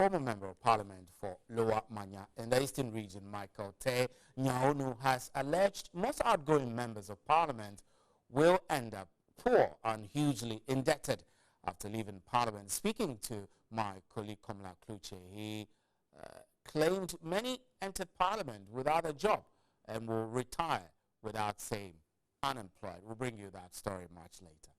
Former Member of Parliament for Lower Manya in the Eastern Region, Michael Te Nyaonu, has alleged most outgoing members of Parliament will end up poor and hugely indebted after leaving Parliament. Speaking to my colleague Komla Kluche, he claimed many entered Parliament without a job and will retire without saying unemployed. We'll bring you that story much later.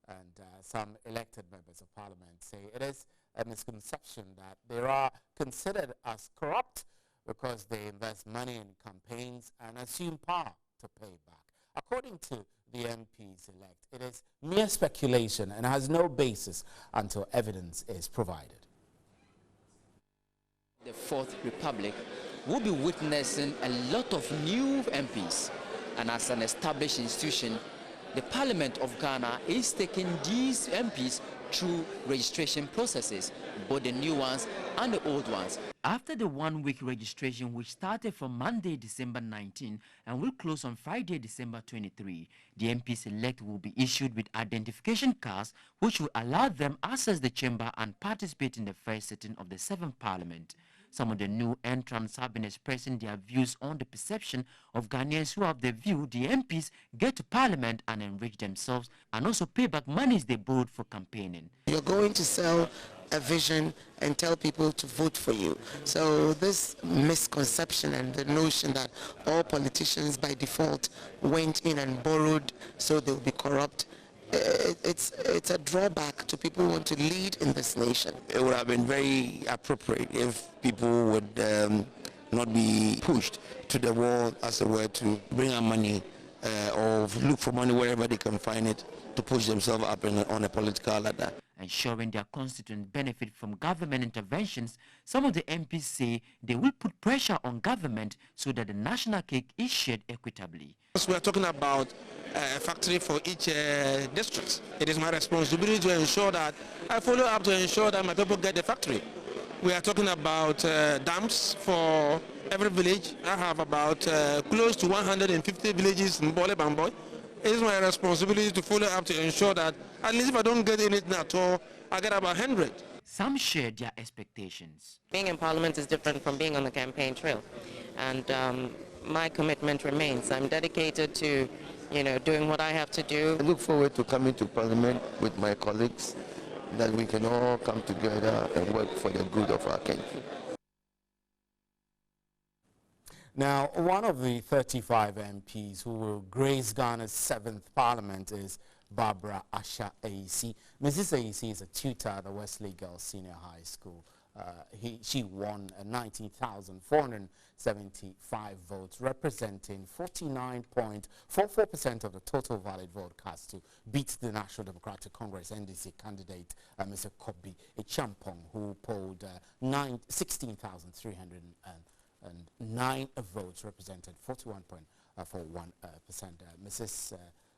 And some elected members of Parliament say it is a misconception that they are considered as corrupt because they invest money in campaigns and assume power to pay back. According to the MPs-elect, it is mere speculation and has no basis until evidence is provided. The Fourth Republic will be witnessing a lot of new MPs, and as an established institution, the Parliament of Ghana is taking these MPs through registration processes, both the new ones and the old ones. After the one-week registration, which started from Monday, December 19 and will close on Friday, December 23, the MPs-elect will be issued with identification cards which will allow them access the chamber and participate in the first sitting of the 7th Parliament. Some of the new entrants have been expressing their views on the perception of Ghanaians who have the view the MPs get to Parliament and enrich themselves and also pay back monies they borrowed for campaigning. You're going to sell a vision and tell people to vote for you. So this misconception and the notion that all politicians by default went in and borrowed so they'll be corrupt, it's a drawback to people who want to lead in this nation. It would have been very appropriate if people would not be pushed to the wall, as it were, to bring out money or look for money wherever they can find it to push themselves up on a political ladder. Ensuring their constituents benefit from government interventions, some of the MPs say they will put pressure on government so that the national cake is shared equitably. We are talking about a factory for each district. It is my responsibility to ensure that I follow up to ensure that my people get the factory. We are talking about dams for every village. I have about close to 150 villages in Bole Bamboy. It is my responsibility to follow up to ensure that at least if I don't get anything at all, I get about 100. Some share their expectations. Being in Parliament is different from being on the campaign trail, and my commitment remains. I'm dedicated to, doing what I have to do. I look forward to coming to Parliament with my colleagues, that we can all come together and work for the good of our country. Now, one of the 35 MPs who will grace Ghana's 7th Parliament is Barbara Asha Aisi. Mrs. Aisi is a tutor at the Wesley Girls Senior High School. She won 19,475 votes, representing 49.44% of the total valid vote cast to beat the National Democratic Congress NDC candidate, Mr. Kobi Echampong, who polled 16,309 votes, represented 41.41%. Mrs.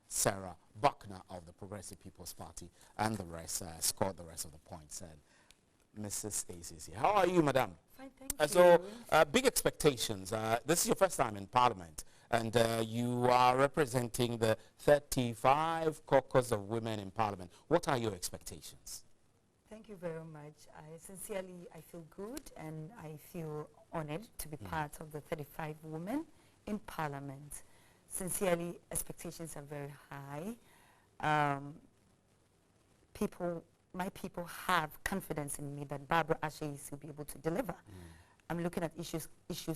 Sarah Buckner of the Progressive People's Party and the rest scored the rest of the points. Mrs. ACC. How are you, madam? Fine, thank you. So, big expectations. This is your first time in Parliament, and you are representing the 35 caucus of women in Parliament. What are your expectations? Thank you very much. I feel good, and I feel honored to be part of the 35 women in Parliament. Sincerely, expectations are very high. My people have confidence in me that Barbara Asha will be able to deliver. I'm looking at issues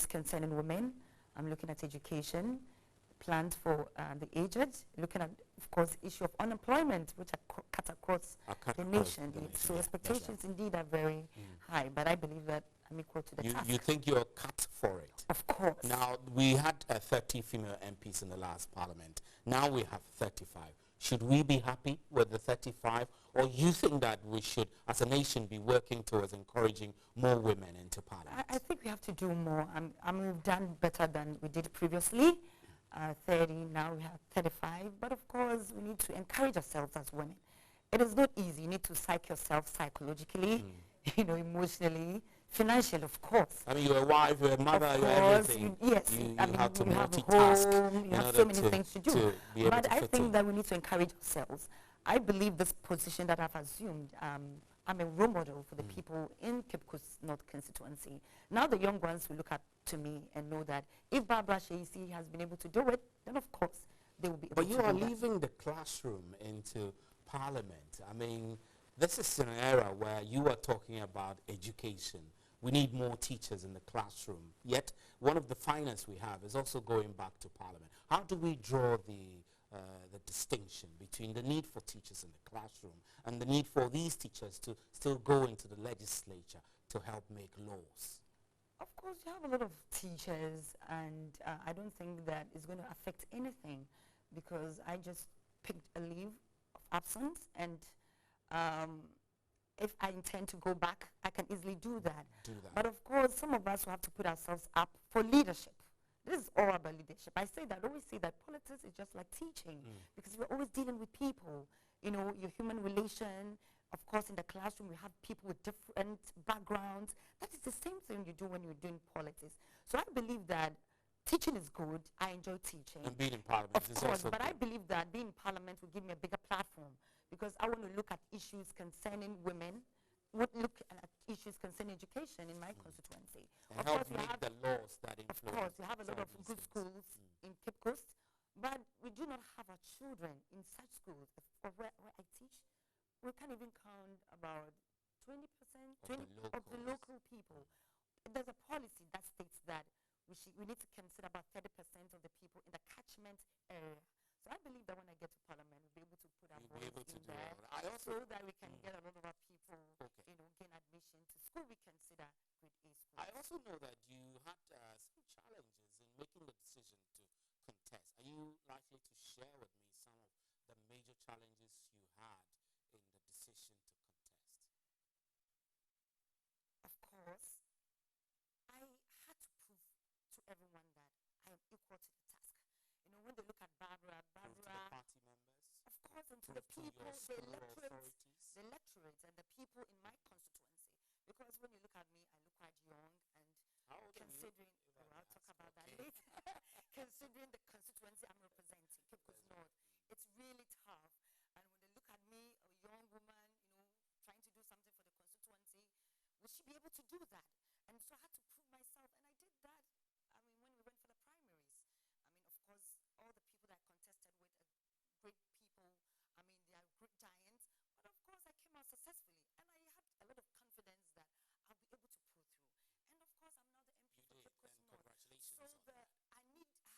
concerning women. I'm looking at education, plans for the aged, looking at, of course, issue of unemployment, which are cut across the nation. So expectations indeed are very high, but I believe that I'm equal to the task. You think you're cut for it? Of course. Now, we had 30 female MPs in the last Parliament. Now we have 35. Should we be happy with the 35, or you think that we should, as a nation, be working towards encouraging more women into Parliament? I think we have to do more. We've done better than we did previously. 30, now we have 35. But of course, we need to encourage ourselves as women. It is not easy. You need to psych yourself psychologically, emotionally, financially, of course. I mean, you're a wife, you're a mother, you're everything. Yes, you have to multitask. You have so many things to do. But I think that we need to encourage ourselves. I believe this position that I've assumed, I'm a role model for the people in Cape Coast North constituency. Now the young ones will look up to me and know that if Barbara Sheisi has been able to do it, then of course they will be able But to you do are that. leaving the classroom into parliament. I mean, this is an era where you are talking about education. We need more teachers in the classroom. Yet, one of the finest we have is also going back to parliament. How do we draw the distinction between the need for teachers in the classroom and the need for these teachers to still go into the legislature to help make laws? Of course, you have a lot of teachers, and I don't think that it's going to affect anything because I just picked a leave of absence, and if I intend to go back, I can easily do that. But of course, some of us will have to put ourselves up for leadership. This is all about leadership. I always say that politics is just like teaching because we're always dealing with people. You know, your human relation. Of course, in the classroom, we have people with different backgrounds. That is the same thing you do when you're doing politics. So I believe that teaching is good. I enjoy teaching. And being in parliament of is course, also but I good. believe that being in parliament will give me a bigger platform because I want to look at issues concerning women, would look at issues concerning education in my constituency. And Of help course, we make have, the laws that of influence course, we have a lot some of these good things. schools in Cape Coast, but we do not have our children in such schools. For where I teach, we can't even count about 20% of the local people. There's a policy that states that we need to consider about 30% of the people in the catchment area. So I believe that when I get to parliament, we'll be able to put our voice in there so that we can get a lot of our people, you know, gain admission to school we consider grade A schools. I also know that you had some challenges in making the decision to contest. Are you likely to share with me some of the major challenges you had in the decision to contest? Of course, I had to prove to everyone that I am equal to the task. You know, when they look at Barbara, Prove to the party members? of course, and to Prove the to people, your the school electorates, authorities? and the people in my constituency. Because when you look at me, I look quite young, and How old are you? considering, I'll talk about that later. Considering the constituency I'm representing, Cape Coast North, it's really tough. And when they look at me, a young woman, you know, trying to do something for the constituency, will she be able to do that? And so I had to prove myself, and I did that. I mean, when we went for the primaries, I mean, of course, all the people that I contested with are great people. I mean, they are great giants. But of course, I came out successfully, and I had a lot of confidence that I'll be able to pull through. And of course, I'm now the MP for Cape Coast North. Congratulations So on that.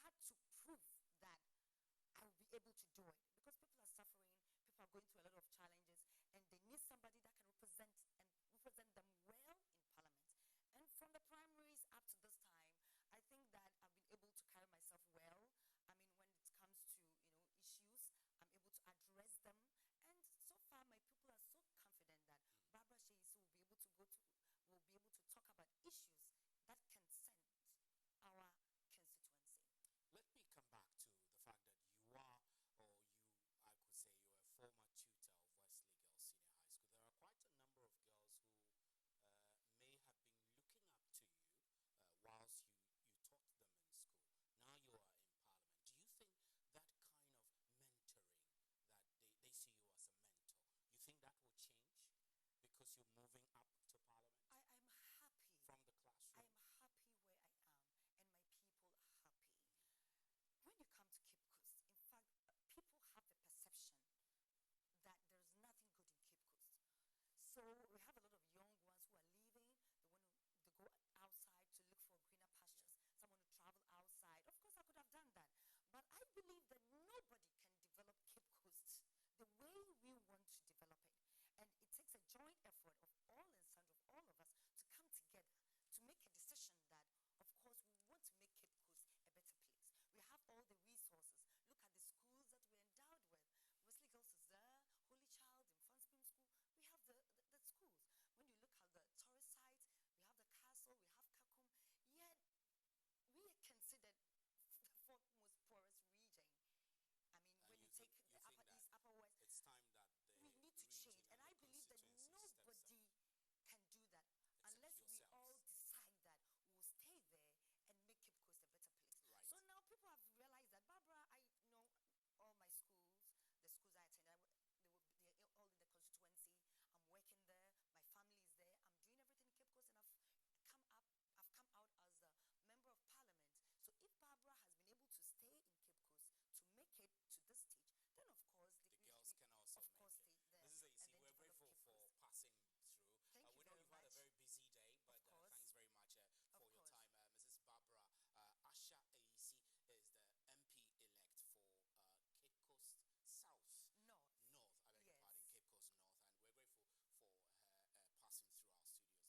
I had to prove that I will be able to do it because people are suffering, people are going through a lot of challenges, and they need somebody that can represent them